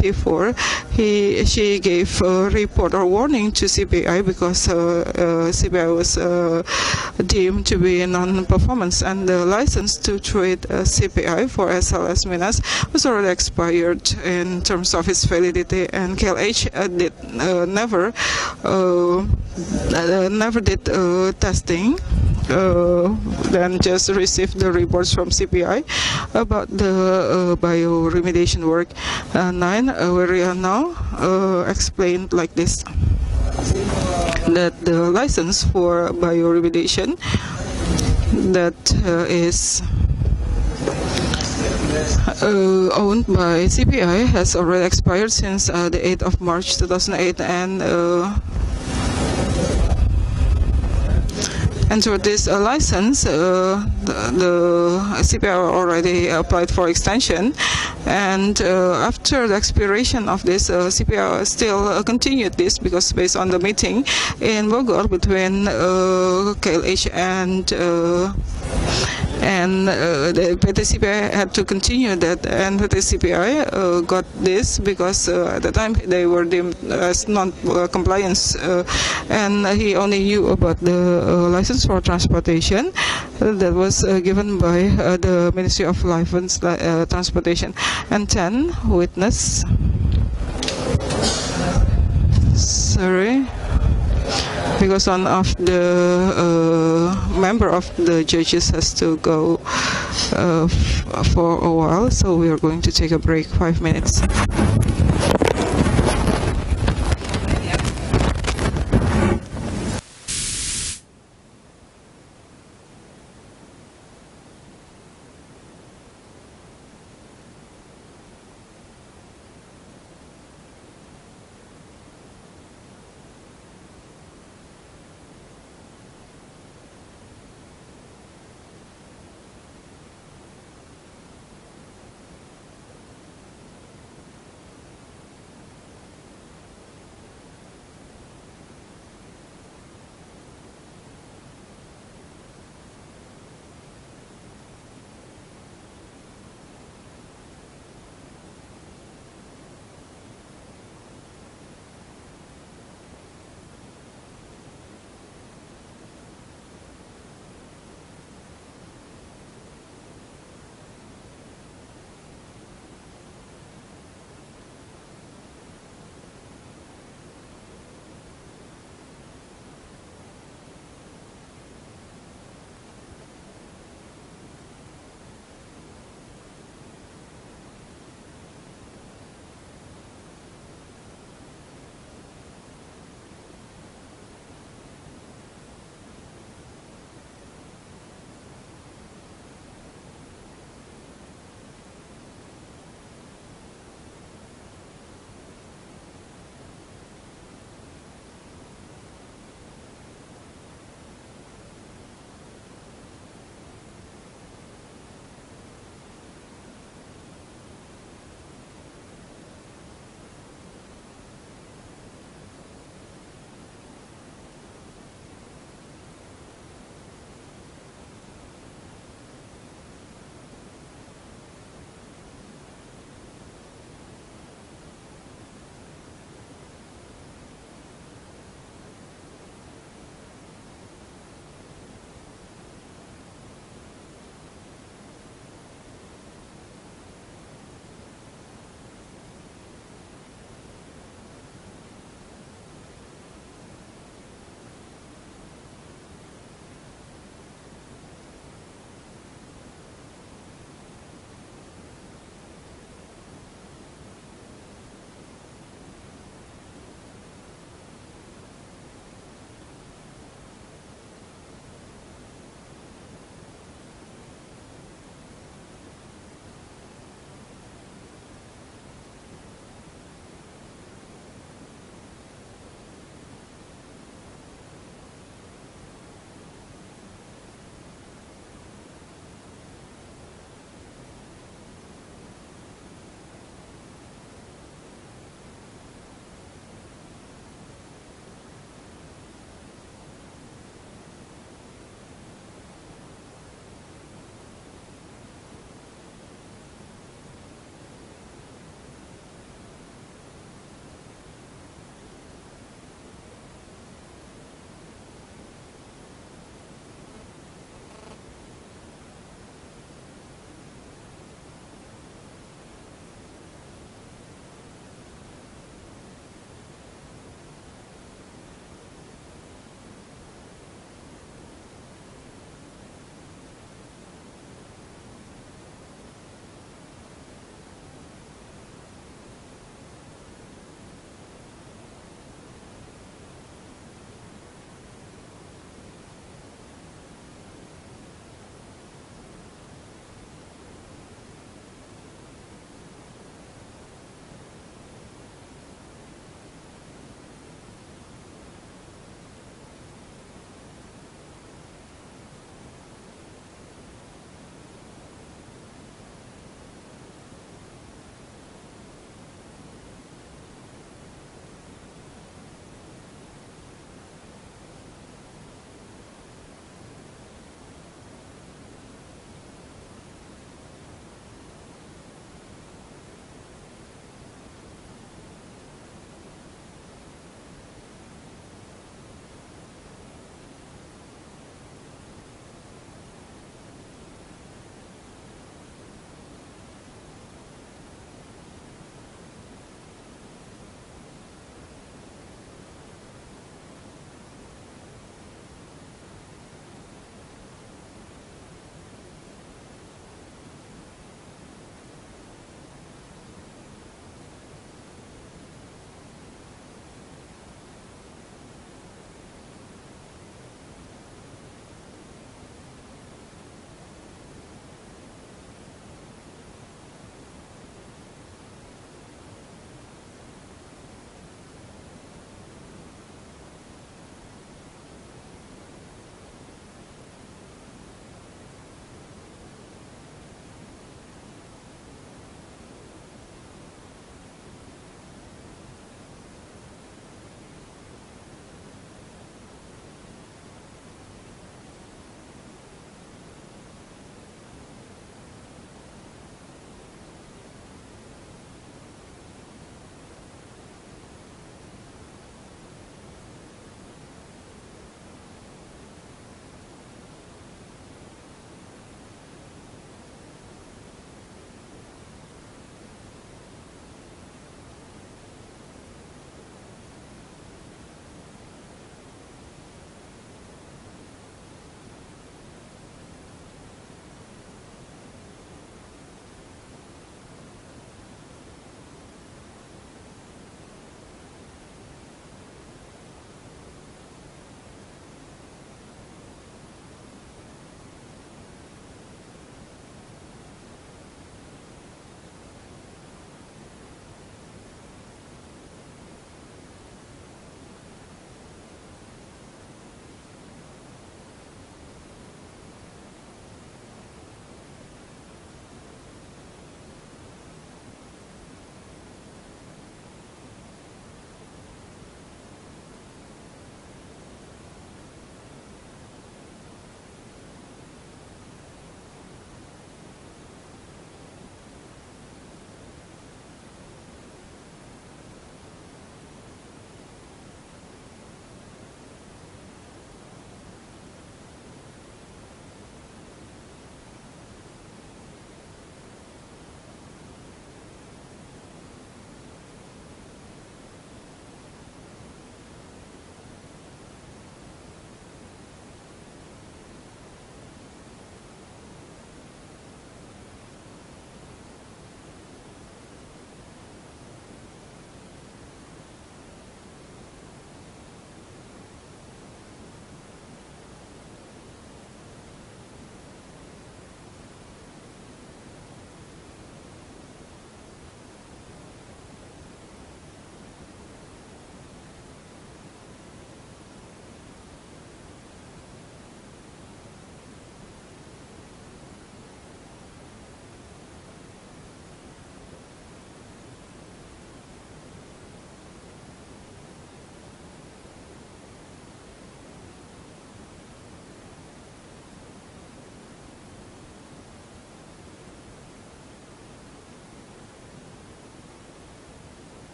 1994, she gave a report or warning to CPI because CPI was deemed to be non-performance, and the license to trade CPI for SLS Minas was already expired in terms of its validity, and KLH never did testing. Then just received the reports from CPI about the bioremediation work. 9, where we are now explained like this, that the license for bioremediation that is owned by CPI has already expired since the 8th of March 2008, and for this license, the CPI already applied for extension, and after the expiration of this, CPI still continued this, because based on the meeting in Bogor between KLH and the PT CPI had to continue that, and PT CPI got this because at the time they were deemed as non-compliance, and he only knew about the license for transportation that was given by the Ministry of Life and Transportation. And 10, witness. Sorry, because one of the member of the judges has to go for a while, so we are going to take a break, 5 minutes.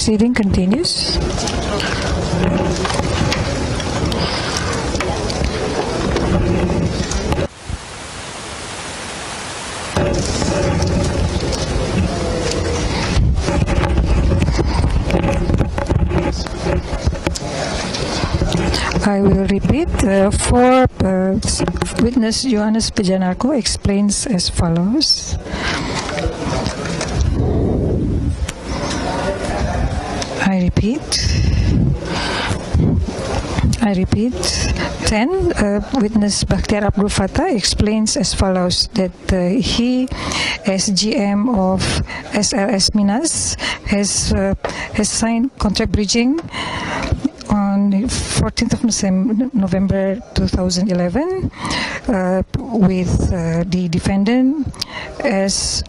proceeding continues. I will repeat. For witness Johannes Pejanarko explains as follows. I repeat. 10. Witness Bakhtiar Abdul Fattah explains as follows that he, as GM of SRS Minas, has signed contract bridging on the 14th of November 2011 with the defendant as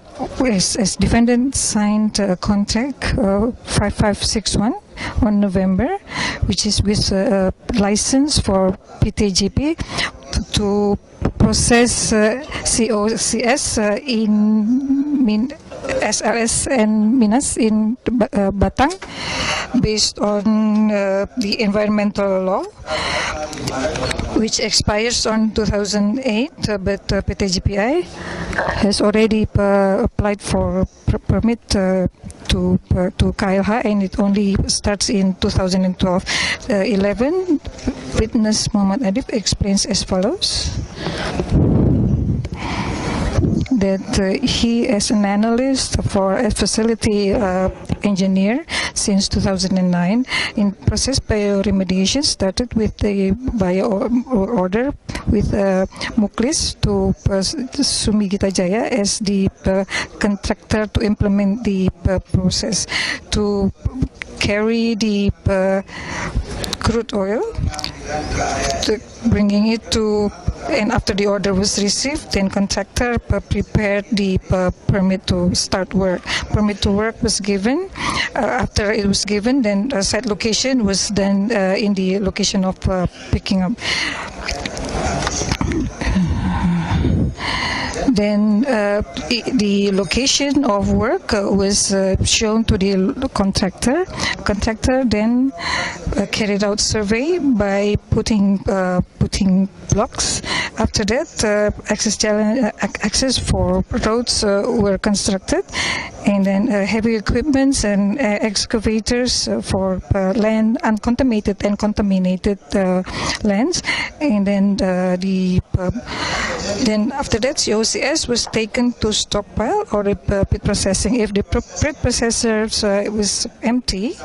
defendant signed a contract 5561 on November, which is with a license for PTGP to process COCS in SRS and Minas in Batang based on the environmental law, which expires on 2008, but PTGPI has already applied for permit to KLH, and it only starts in 2012. 11. Witness Muhammad Adib explains as follows. That he, as an analyst for a facility engineer since 2009, in process bioremediation started with the bio order with Muklis to Sumigita Jaya as the contractor to implement the process to carry the crude oil, bringing it to, and after the order was received, then contractor prepared the permit to start work. Permit to work was given. After it was given, then site location was then in the location of picking up. Then the location of work was shown to the contractor. Contractor then carried out survey by putting blocks. After that, access for roads were constructed, and then heavy equipments and excavators for land, uncontaminated and contaminated lands, and then then after that, COCS was taken to stockpile or pit processing. If the pit processors was empty,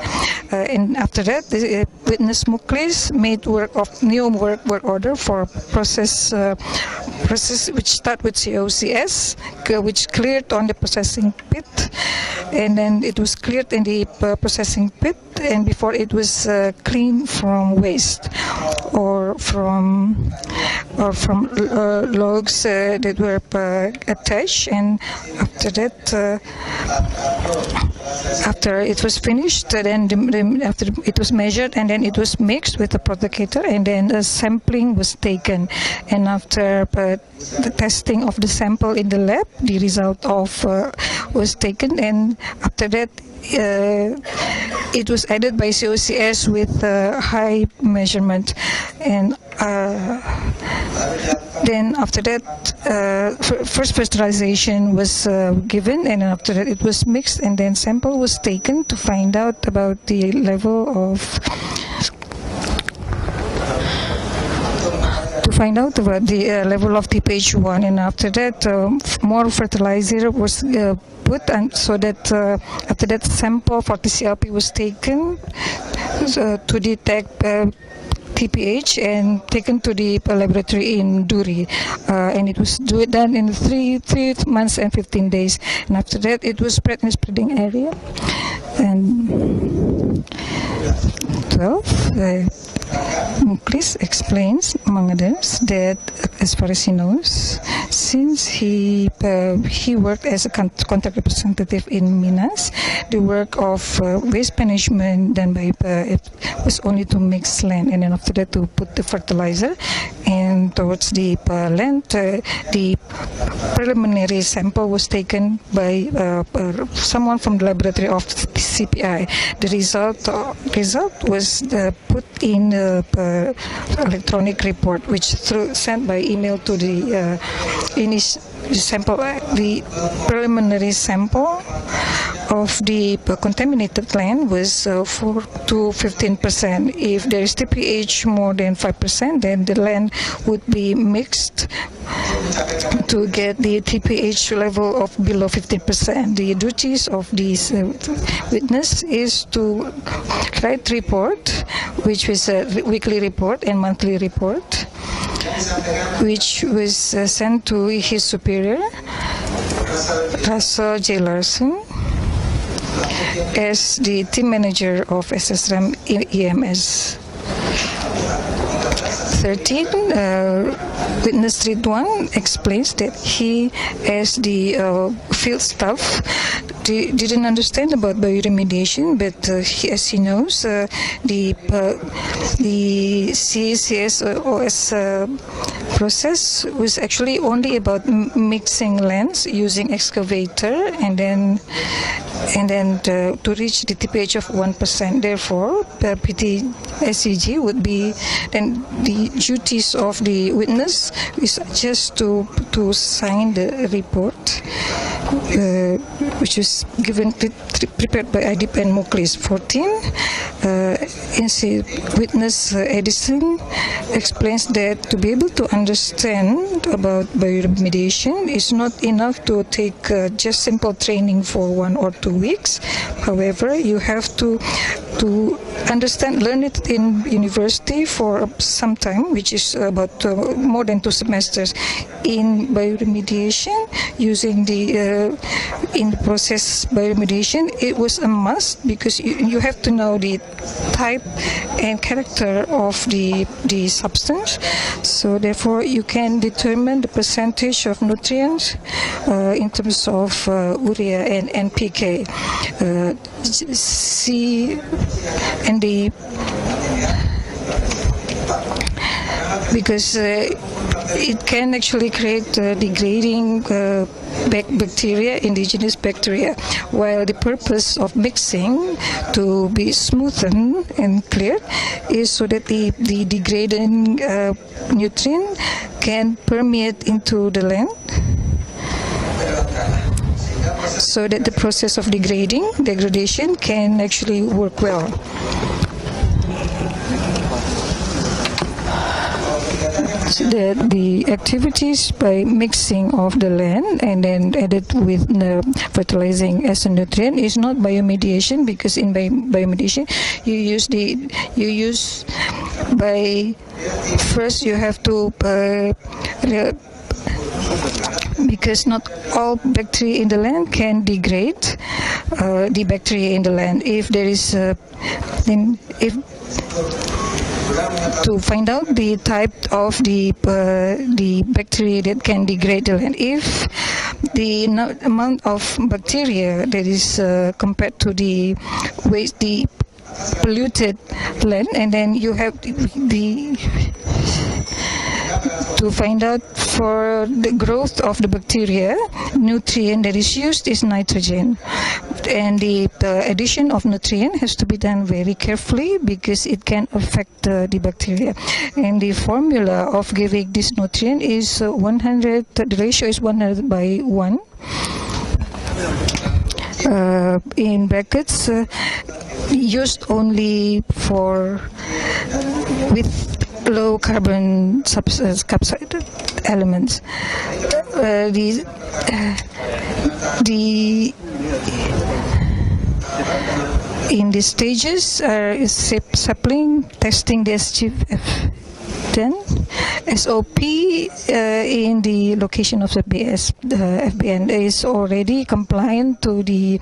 and after that, the witness Muklis made new work order for process which start with COCS, which cleared on the processing pit, and then it was cleared in the processing pit, and before it was cleaned from waste or from logs that were attached, and after that, after it was finished, then after it was measured, and then it was mixed with the protocolator, and then a sampling was taken, and after the testing of the sample in the lab, the result of was taken, and after that, it was added by COCS with high measurement, and then after that, first fertilization was given, and after that it was mixed, and then sample was taken to find out about the level of TPH1, and after that more fertilizer was put, and so that after that sample for TCLP was taken to detect TPH and taken to the laboratory in Duri, and it was done in 3 months and 15 days, and after that it was spread in the spreading area. And 12. Muklis explains, among others, that as far as he knows, since he worked as a contact representative in Minas, the work of waste management done by it was only to mix land, and then after that to put the fertilizer, and towards the land, the preliminary sample was taken by someone from the laboratory of the CPI. The result was put in electronic report, which sent by email to the the preliminary sample of the contaminated land was 4 to 15%. If there is TPH more than 5%, then the land would be mixed to get the TPH level of below 15%. The duties of this witness is to write report, which was a weekly report and monthly report, which was sent to his superior, Russell J. Larson, as the team manager of SSRAM EMS. 13, witness Ridwan explains that he, as the field staff, didn't understand about bioremediation, but as he knows, the CCSOS process was actually only about mixing lands using excavator, and then to reach the TPH of 1%. Therefore, PT SCG would be then the duties of the witness is just to sign the report, which is prepared by IDIP and Muklis. 14, witness Edison explains that to be able to understand about bioremediation is not enough to take just simple training for 1 or 2 weeks. However, you have to understand, learn it in university for some time, which is about more than 2 semesters. In bioremediation, using the in the process bioremediation, it was a must because you have to know the type and character of the substance. So therefore, you can determine the percentage of nutrients in terms of urea and NPK. C and the because it can actually create degrading bacteria, indigenous bacteria, while the purpose of mixing to be smoothened and cleared is so that the degrading nutrient can permeate into the land, so that the process of degradation can actually work well. The activities by mixing of the land and then added with fertilizing as a nutrient is not biomediation, because in biomediation first you have to because not all bacteria in the land can degrade the bacteria in the land. If there is to find out the type of the bacteria that can degrade the land, if the amount of bacteria that is compared to the waste, the polluted land, and then you have to find out for the growth of the bacteria, nutrient that is used is nitrogen, and the addition of nutrient has to be done very carefully because it can affect the bacteria. And the formula of giving this nutrient is 100. The ratio is 100 by 1. In brackets, used only for with low carbon elements. In the stages is sapling, testing the SGF10, SOP in the location of the FBN is already compliant to the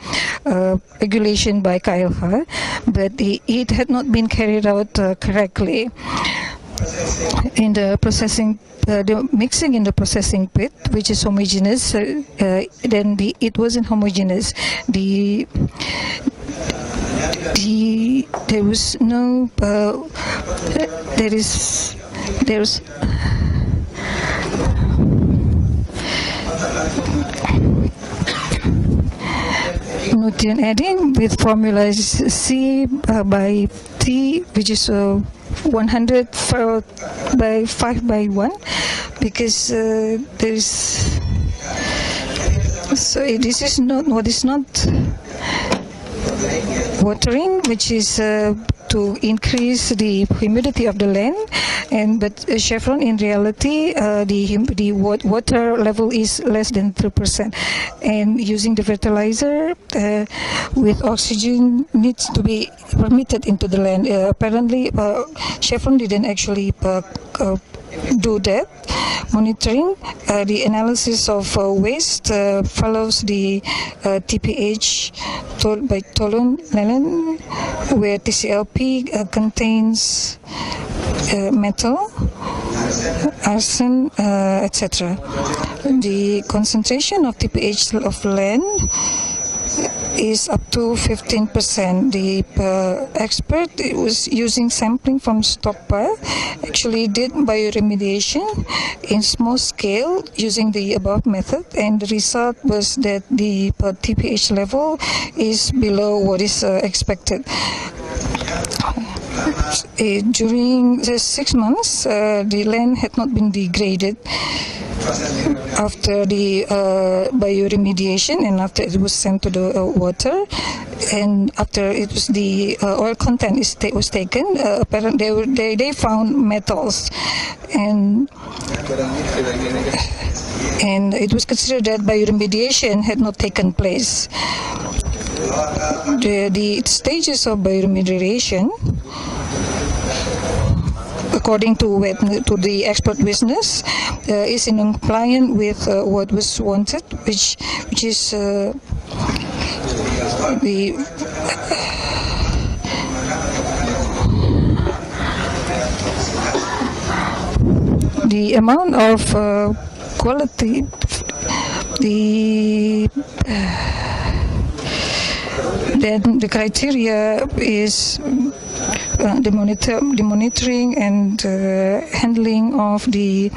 regulation by KLH, but it had not been carried out correctly. In the processing, the mixing in the processing pit, which is homogeneous, then it wasn't homogeneous. There was no. There's nutrient adding with formula C by T, which is 100 by 5 by 1, because there is, so this is not what is not watering, which is to increase the humidity of the land, and but Chevron in reality the water level is less than 3%, and using the fertilizer with oxygen needs to be permitted into the land. Apparently Chevron didn't actually do that monitoring. The analysis of waste follows the TPH by Tolon Lelen, where TCLP contains metal, arsen, etc. The concentration of TPH of land is up to 15%. The expert was using sampling from stockpile, actually did bioremediation in small scale using the above method, and the result was that the TPH level is below what is expected. During the 6 months, the land had not been degraded after the bioremediation, and after it was sent to the water, and after it was the oil content was taken. Apparently they found metals, and it was considered that bioremediation had not taken place. The stages of bioremediation, according to the expert witness, is in compliance with what was wanted, which is the amount of quality, then the criteria is the monitoring and handling of the,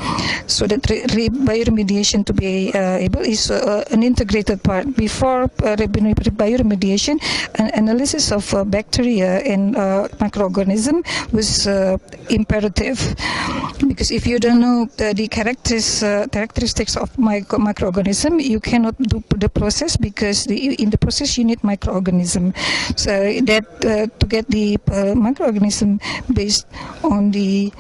so that bioremediation to be able is an integrated part. Before bioremediation, an analysis of bacteria and microorganism was imperative, because if you don't know the characteristics of microorganism, you cannot do the process, because in the process you need microorganism. So that to get the microorganism based on the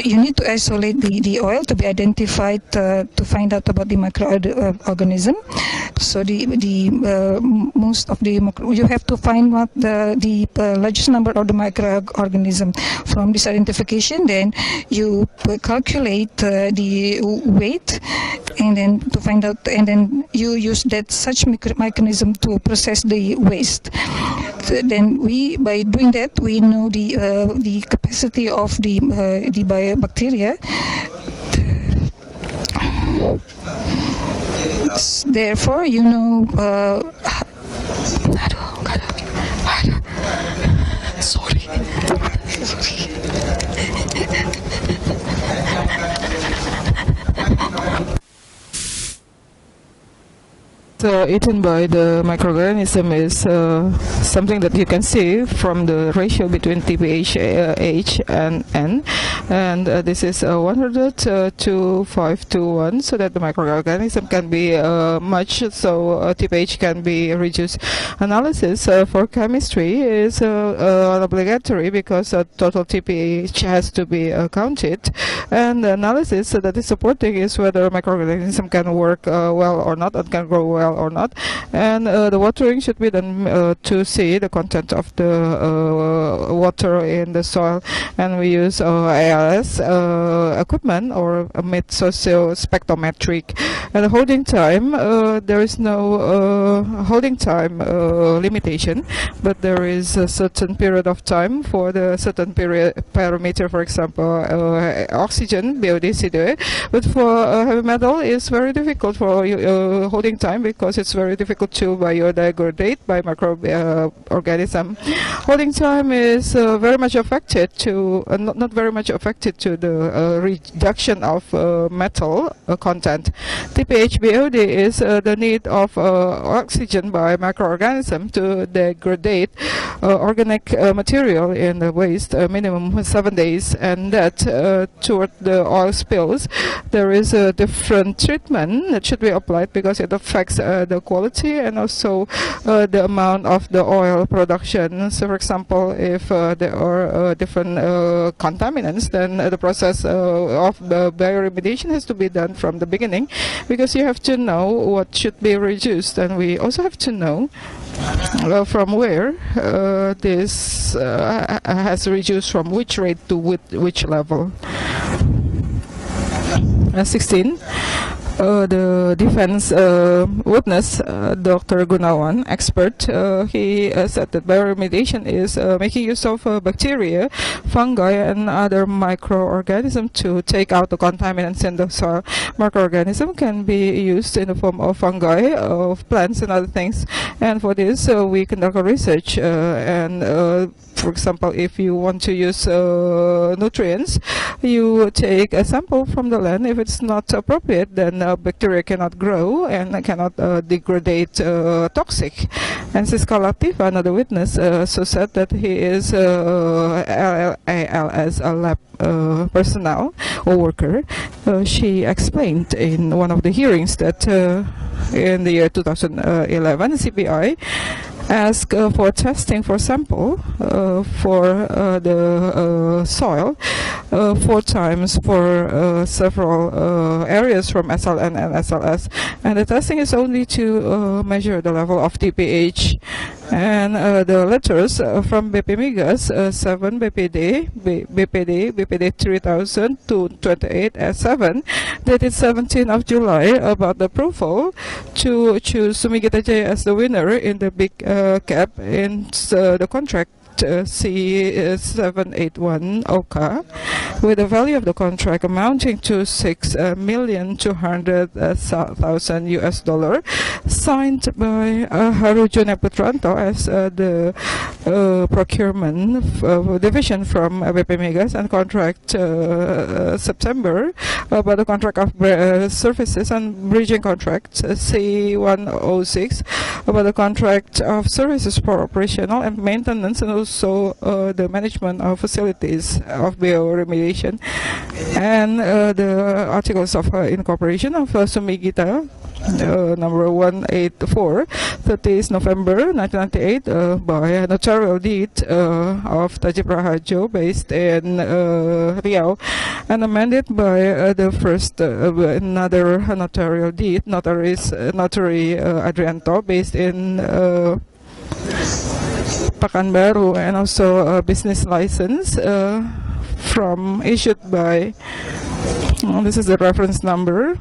you need to isolate the oil to be identified to find out about the microorganism. So most of the you have to find what the largest number of the microorganism. From this identification, then you calculate the weight, and then to find out, and then you use that such mechanism to process the waste. So then by doing that, we know the capacity of the bacteria. Therefore, you know. Sorry. Eaten by the microorganism is something that you can see from the ratio between TPH H and N, and this is 100 to 5 to 1, so that the microorganism can be much, so TPH can be reduced. Analysis for chemistry is obligatory, because total TPH has to be counted, and the analysis that is supporting is whether microorganism can work well or not, and can grow well or not, and the watering should be done to see the content of the water in the soil, and we use ALS equipment or socio-spectrometric. And the holding time, there is no holding time limitation, but there is a certain period of time for the certain parameter, for example oxygen, biodicidue, but for heavy metal it's very difficult for holding time, because because it's very difficult to biodegrade by microorganism. Holding time is very much affected to not very much affected to the reduction of metal content. TPHBOD is the need of oxygen by microorganism to degrade organic material in the waste minimum 7 days, and that toward the oil spills there is a different treatment that should be applied because it affects the quality and also the amount of the oil production. So for example, if there are different contaminants, then the process of the bioremediation has to be done from the beginning, because you have to know what should be reduced, and we also have to know from where this has reduced from which rate to which level. 16. The defense witness, Dr. Gunawan, expert, he said that bioremediation is making use of bacteria, fungi, and other microorganisms to take out the contaminants in the soil. Microorganisms can be used in the form of fungi, of plants, and other things. And for this, we conduct a research and for example, if you want to use nutrients, you take a sample from the land. If it's not appropriate, then bacteria cannot grow and cannot degrade toxic. And Siska Latifah, another witness, so said that he is as a lab personnel or worker. She explained in one of the hearings that in the year 2011, CPI asked for testing for sample for the soil 4 times for several areas from SLN and SLS, and the testing is only to measure the level of TPH. And the letters from BP Migas 7 BPD 3000 to 28 S7 dated 17th of July about the approval to choose Sumigita Jaya as the winner in the big cap in the contract C781 OCA, with the value of the contract amounting to $6,200,000 US, signed by Harujone Putranto as the procurement division from BP Migas, and contract September about the contract of services and bridging contract C106 about the contract of services for operational and maintenance, and also the management of facilities of bioremediation, and the articles of incorporation of Sumigita number 184, 30th November 1998, by a notarial deed of Tajib Raharjo based in Riau, and amended by the first another notarial deed, Notary Adrianto, based in Pekanbaru, and also a business license from issued by this is the reference number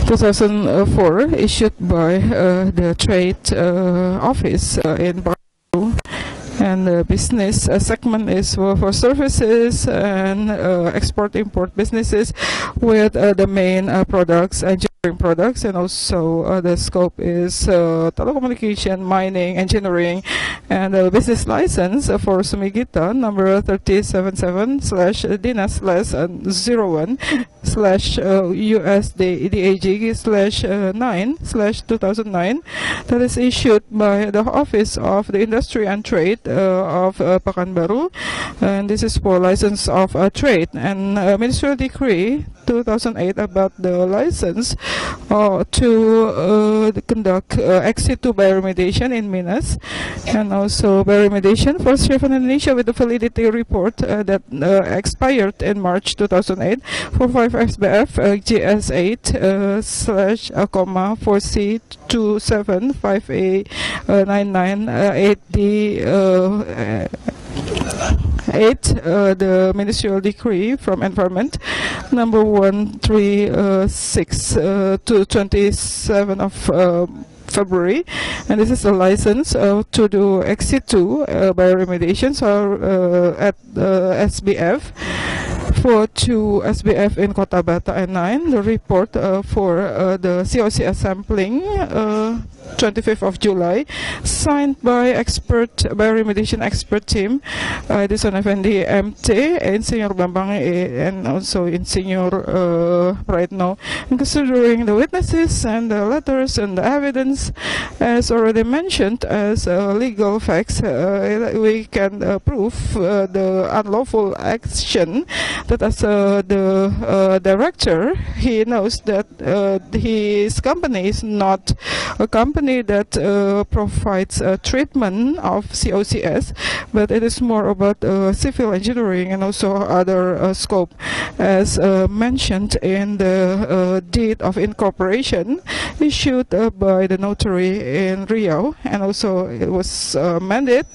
2004, issued by the trade office in Pekanbaru. And the business segment is for services and export-import businesses, with the main products, engineering products, and also the scope is telecommunication, mining, engineering, and the business license for Sumigita number 3077/DINAS/01/USDAG/9/2009, that is issued by the Office of the Industry and Trade of Pekanbaru, and this is for license of trade, and Ministerial Decree 2008 about the license to conduct ex-situ bioremediation in Minas, and also bioremediation for Chevron Indonesia with the validity report that expired in March 2008 for 5SBF GS8/4C27589988D8, the Ministerial Decree from Environment number 136 to 27 of February, and this is a license to do ex-situ bioremediations or at SBF to SBF in Kota Bata and 9, the report for the COCS sampling 25th of July, signed by bioremediation expert team, Edison Effendi MT, Insinyur Bambang and also Insinyur Praetno. And considering the witnesses and the letters and the evidence, as already mentioned as legal facts, we can prove the unlawful action that as the director, he knows that his company is not a company that provides treatment of COCS, but it is more about civil engineering and also other scope, as mentioned in the deed of incorporation issued by the notary in Riau, and also it was amended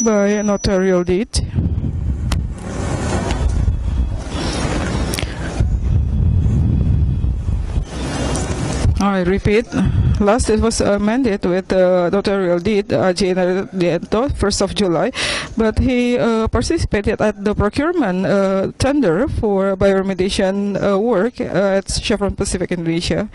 by a notarial deed. I repeat, last it was amended with notarial deed, Diento, 1st of July, but he participated at the procurement tender for bioremediation work at Chevron Pacific Indonesia.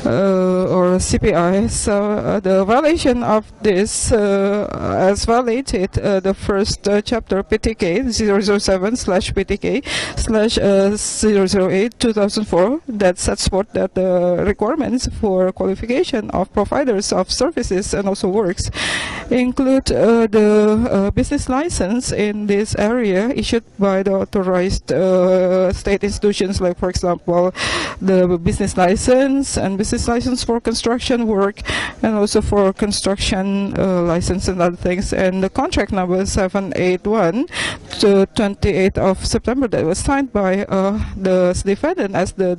Or CPI. So the violation of this has violated the first chapter PTK 007/PTK/008/2004 that sets forth that the requirements for qualification of providers of services and also works include the business license in this area issued by the authorized state institutions, like for example the business license and business license for construction work, and also for construction license and other things. And the contract number 781 to 28th of September that was signed by the defendant as the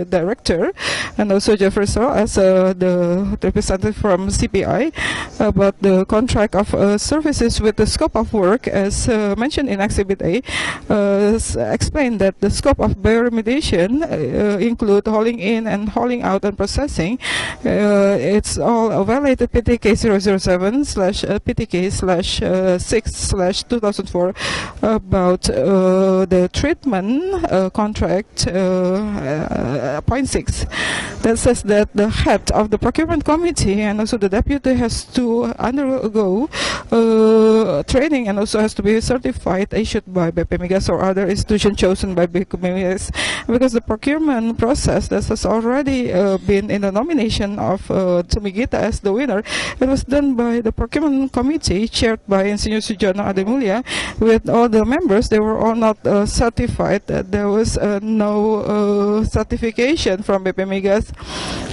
director, and also Jeffrey So as the representative from CPI, about the contract of services with the scope of work as mentioned in Exhibit A, explained that the scope of bioremediation include hauling in and hauling out and processing. It's all violated PTK 007/PTK/6/2004 about the treatment contract point 6 that says that the head of the procurement committee and also the deputy has to undergo training and also has to be certified issued by BP Migas or other institution chosen by BP Migas, because the procurement process that has already been in the nomination of Sumigita as the winner, it was done by the procurement committee chaired by Insinyur Sujono Ademulya with all the members. They were all not certified. There was no certification from BP Migas,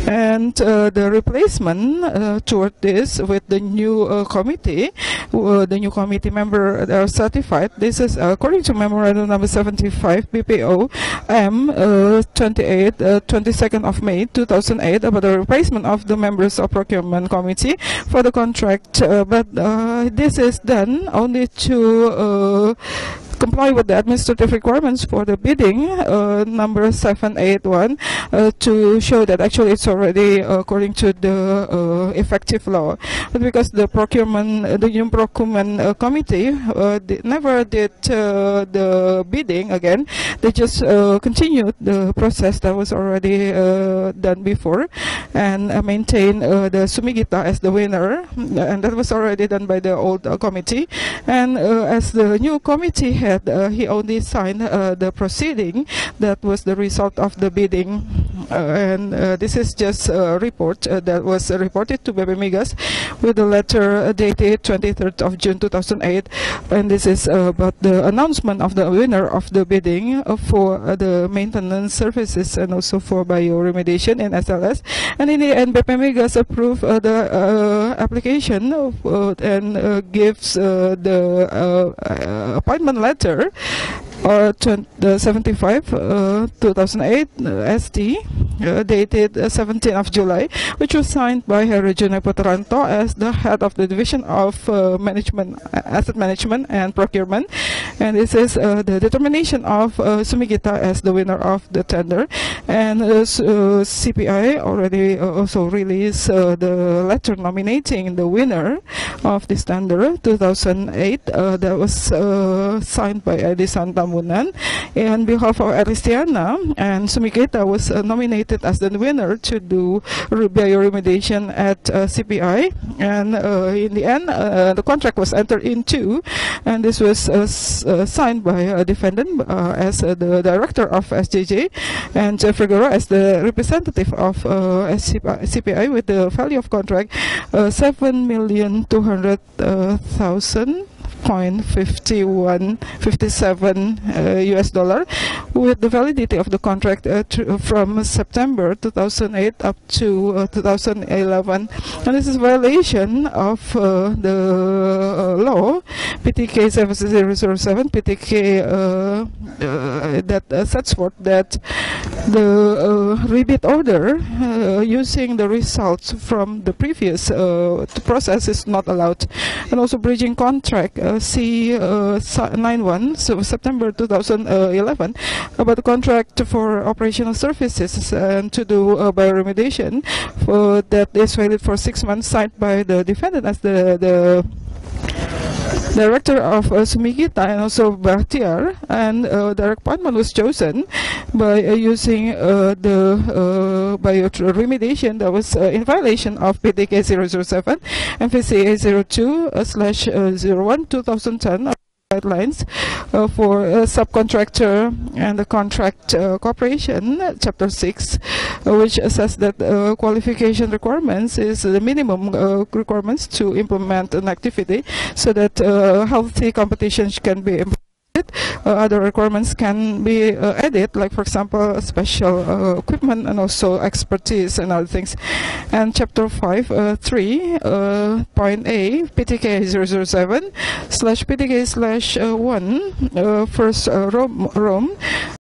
and the replacement toward this with the new committee, the new committee member are certified. This is according to Memorandum Number 75 BPO M 22nd of May 2008 about the replacement of the members of procurement committee for the contract. But this is done only to comply with the administrative requirements for the bidding number 781 to show that actually it's already according to the effective law. But because the new procurement committee never did the bidding again, they just continued the process that was already done before and maintain the Sumigita as the winner, and that was already done by the old committee. And as the new committee head, he only signed the proceeding that was the result of the bidding. And this is just a report that was reported to BP Migas with a letter dated 23rd of June 2008, and this is about the announcement of the winner of the bidding for the maintenance services and also for bioremediation in SLS. And in the end, BP Migas approved the application and gives the appointment letter or 75 2008 ST dated 17th of July, which was signed by Heri Junai Putranto as the head of the division of asset management and procurement. And this is the determination of Sumigita as the winner of the tender. And CPI already also released the letter nominating the winner of this tender 2008 that was signed by Edison Ramunan. On behalf of Aristiana, and Sumiketa was nominated as the winner to do bioremediation at CPI. And in the end, the contract was entered into, and this was signed by a defendant as the director of SJJ, and Jeffrey Goro as the representative of CPI, with the value of contract 7,200,000.57 US dollar, with the validity of the contract from September 2008 up to 2011. And this is violation of the law PTK 7007, PTK that sets forth that the rebate order using the results from the previous process is not allowed, and also bridging contract C91, so September 2011, about the contract for operational services and to do bioremediation that is valid for 6 months, signed by the defendant as the director of Sumikita and also Bahtiar, and the appointment was chosen by using the bioremediation that was in violation of PTK 007 and PCA 02/01 2010 guidelines for subcontractor and the contract cooperation, Chapter 6, which says that qualification requirements is the minimum requirements to implement an activity so that healthy competition can be implemented. Other requirements can be added, like for example special equipment and also expertise and other things. And Chapter 5 3 .A PTK 007/PTK/1 first Rome